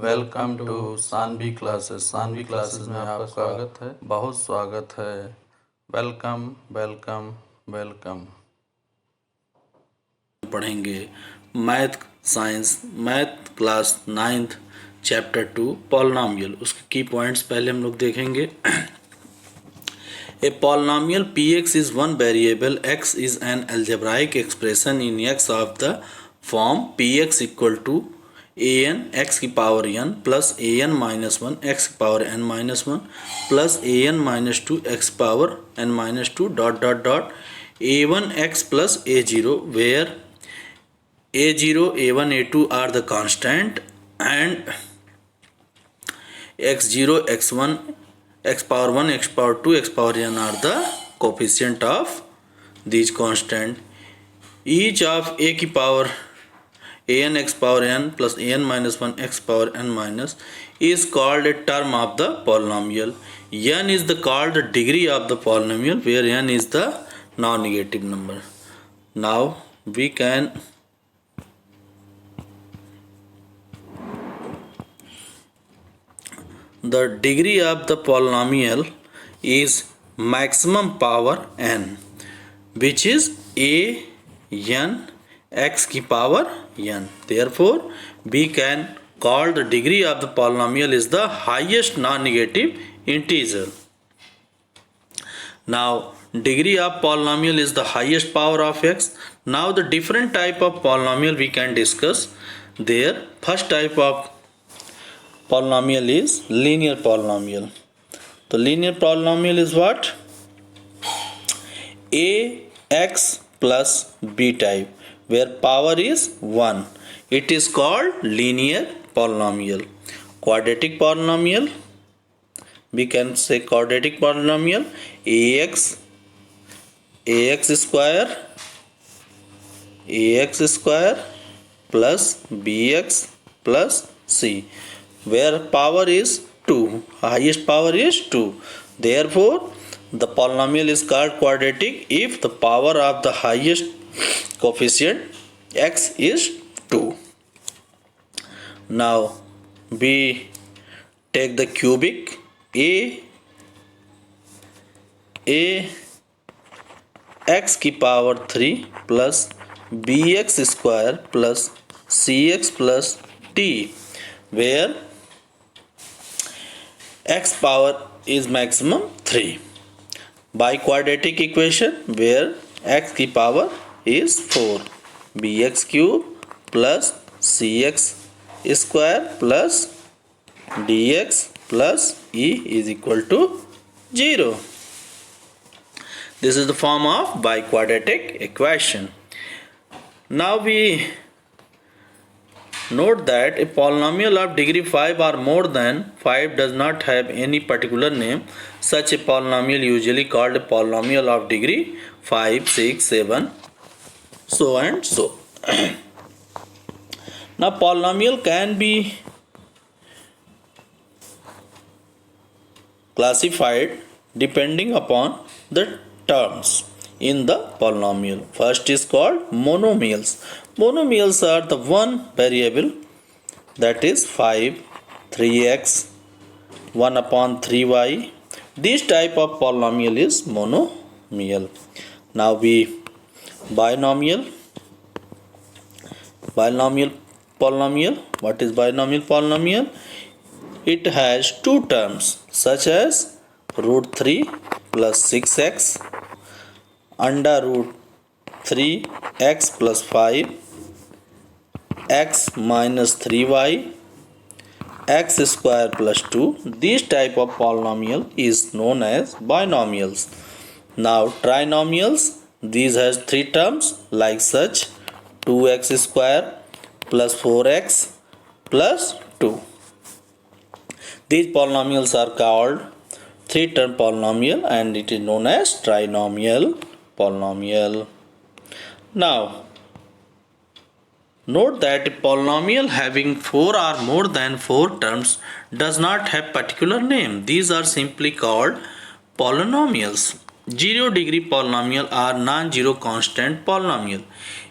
Welcome to Sanvi classes. Sanvi classes में आपका स्वागत है, बहुत स्वागत है। Welcome welcome welcome. पढ़ेंगे math class 9th chapter 2 polynomial. उसके की पॉइंट्स पहले हम लोग देखेंगे। A polynomial px is one variable, x is an algebraic expression in x of the form px equal to an x की power n plus an minus 1 x की power n minus 1 plus an minus 2 x power n minus 2 dot dot dot a1 x plus a0 where a0 a1 a2 are the constant and x0 x1 x power 1 x power 2 x power n are the coefficient of these constant. Each of a की power an x power n plus an minus 1 x power n minus is called a term of the polynomial. N is the called the degree of the polynomial where n is the non-negative number. Now we can the degree of the polynomial is maximum power n, which is a n x की power n. Therefore, we can call the degree of the polynomial is the highest non-negative integer. Now, degree of polynomial is the highest power of x. Now, the different type of polynomial we can discuss. There, first type of polynomial is linear polynomial. The linear polynomial is what? Ax plus b type where power is 1. It is called linear polynomial. Quadratic polynomial, we can say quadratic polynomial ax square plus bx plus c where power is 2, highest power is 2. Therefore, the polynomial is called quadratic if the power of the highest coefficient x is 2. Now, we take the cubic a x की power 3 plus bx square plus cx plus t where x power is maximum 3 by quadratic equation where x की power is 4 bx cube plus cx square plus dx plus e is equal to 0. This is the form of biquadratic equation. Now we note that a polynomial of degree 5 or more than 5 does not have any particular name. Such a polynomial usually called a polynomial of degree 5, 6, 7, so and so. Now polynomial can be classified depending upon the terms in the polynomial. First is called monomials. Monomials are the one variable, that is 5, 3x, 1 upon 3y. This type of polynomial is monomial. Now we binomial polynomial. What is binomial polynomial? It has two terms such as root 3 plus 6x, under root 3x plus 5, x minus 3y, x square plus 2. This type of polynomial is known as binomials. Now trinomials, these has three terms like such 2x square plus 4x plus 2. These polynomials are called three-term polynomial and it is known as trinomial polynomial. Now, note that a polynomial having 4 or more than 4 terms does not have particular name. These are simply called polynomials. 0 degree polynomial are non-zero constant polynomial.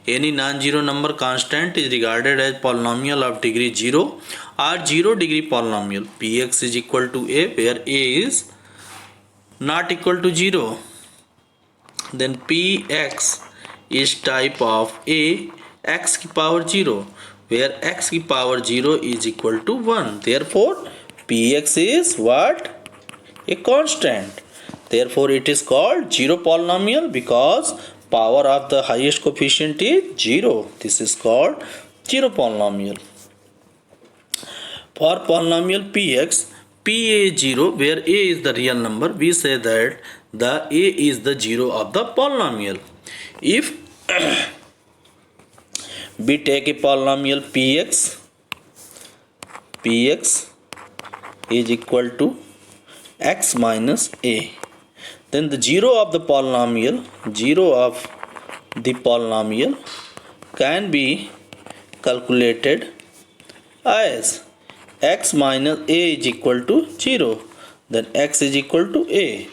Any non-zero number constant is regarded as polynomial of degree 0 or 0 degree polynomial. Px is equal to a where a is not equal to 0. Then Px is type of a x की power 0 where x की power 0 is equal to 1. Therefore Px is what? A constant. Therefore it is called zero polynomial because power of the highest coefficient is 0. This is called zero polynomial. For polynomial Px, Pa is 0 where a is the real number. We say that the a is the 0 of the polynomial. If we take a polynomial Px is equal to x minus a, then the 0 of the polynomial can be calculated as x minus a is equal to 0. Then x is equal to a,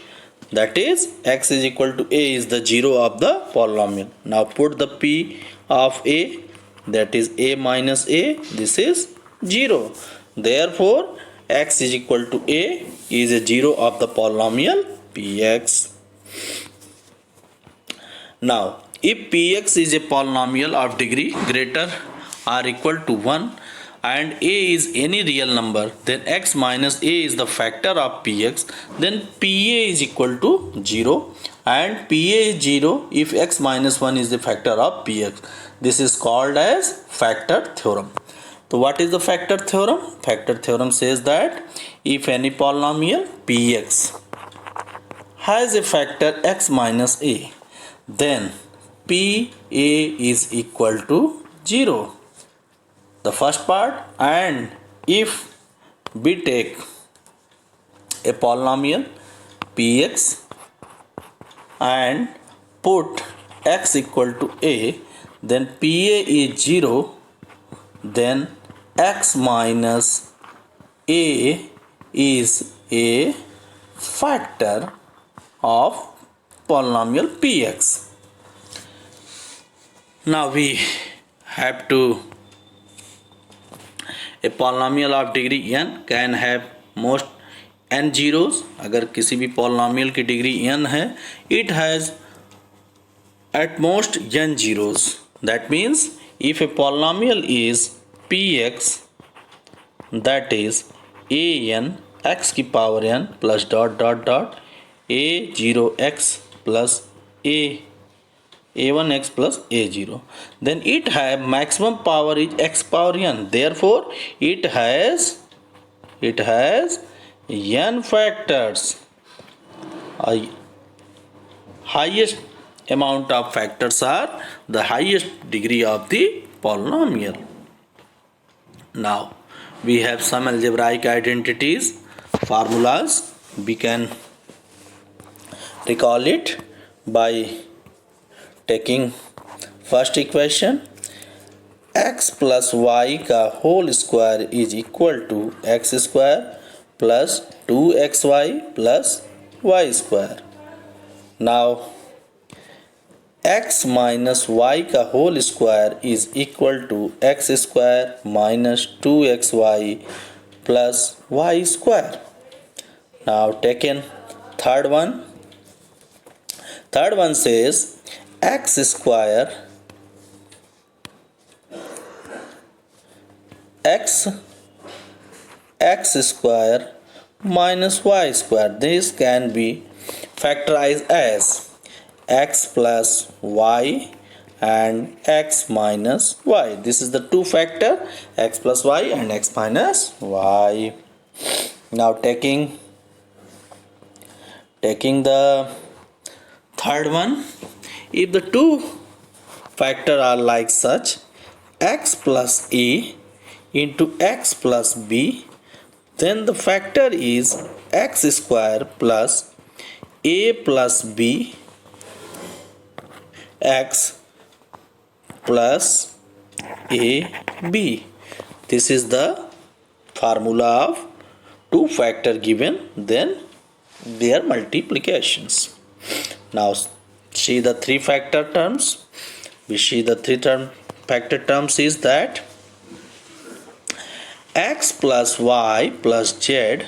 that is x is equal to a is the 0 of the polynomial. Now put the p of a, that is a minus a, this is 0. Therefore x is equal to a is a 0 of the polynomial Px. Now if Px is a polynomial of degree greater or equal to 1 and a is any real number, then x minus a is the factor of Px, then Pa is equal to 0 and Pa is 0 if x minus 1 is the factor of Px. This is called as factor theorem. So what is the factor theorem? Factor theorem says that if any polynomial Px has a factor x minus a, then Pa is equal to 0. The first part, and if we take a polynomial Px and put x equal to a, then Pa is 0, then x minus a is a factor of polynomial Px. Now we have to, a polynomial of degree n can have most n zeros. अगर किसी भी polynomial की degree n है, it has at most n zeros. That means if a polynomial is Px, that is an x की power n plus dot dot dot a0 x plus a1 x plus a0, then it have maximum power is x power n. Therefore it has n factors. Highest amount of factors are the highest degree of the polynomial. Now we have some algebraic identities, formulas. We can recall it by taking first equation, x plus y का whole square is equal to x square plus 2xy plus y square. Now x minus y का whole square is equal to x square minus 2xy plus y square. Now taken third one says x square minus y square. This can be factorized as x plus y and x minus y. This is the two factor, x plus y and x minus y. Now taking the third one, if the two factor are like such, x plus a into x plus b, then the factor is x square plus a plus b x plus a b. This is the formula of two factor given, then their multiplications. Now see the three factor terms. We see the three factor terms is that x plus y plus z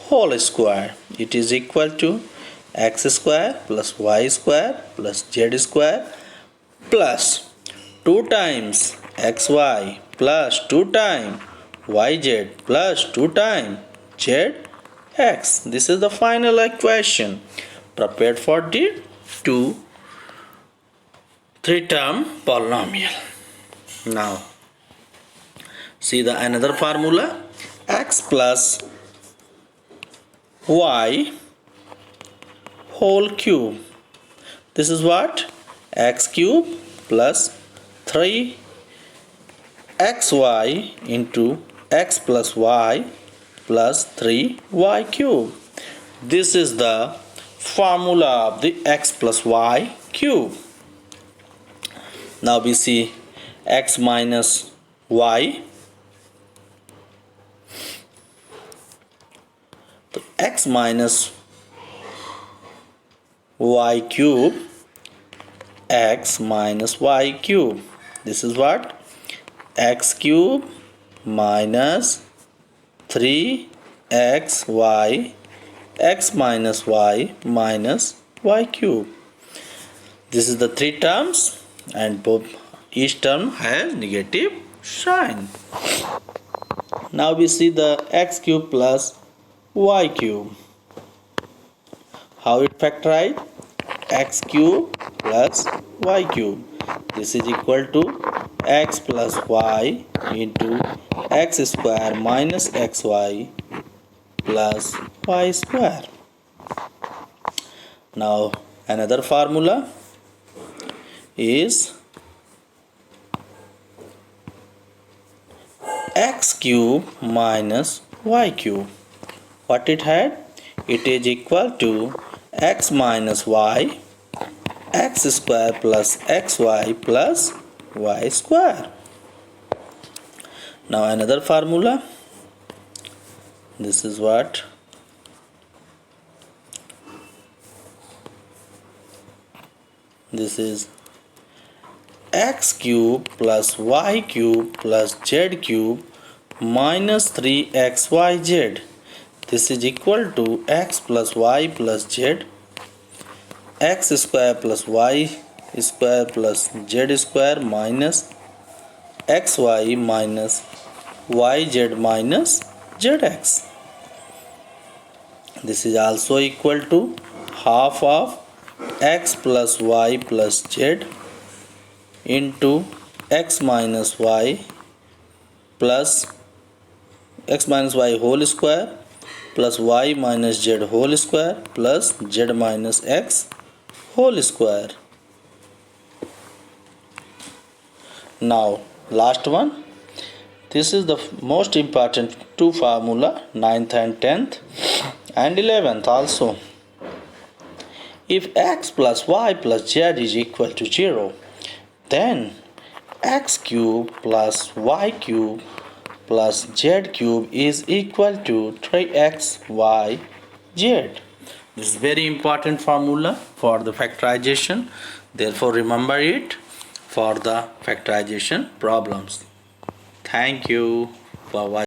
whole square. It is equal to x square plus y square plus z square plus 2 times xy plus 2 times yz plus 2 times zx. This is the final equation prepared for the three-term polynomial. Now see the another formula, x plus y whole cube. This is what? X cube plus 3xy into x plus y plus 3y cube. This is the formula of the x plus y cube. Now we see x minus y. So x minus y cube, x minus y cube. This is what? X cube minus 3xy, x minus y minus y cube. This is the three terms, and each term has negative sign. Now we see the x cube plus y cube. How it factorize? X cube plus y cube. This is equal to x plus y into x square minus xy plus y square. Now another formula is x cube minus y cube. What it had? It is equal to x minus y, x square plus xy plus y square. Now another formula. This is what? This is x cube plus y cube plus z cube minus 3xyz. This is equal to x plus y plus z, x square plus y square plus z square minus xy minus yz minus zx. This is also equal to half of x plus y plus z into x minus y plus x minus y whole square plus y minus z whole square plus z minus x whole square. Now last one. This is the most important two formula, 9th and 10th and 11th also. If x plus y plus z is equal to 0, then x cube plus y cube plus z cube is equal to 3xyz. This is very important formula for the factorization. Therefore remember it for the factorization problems. Thank you for watching.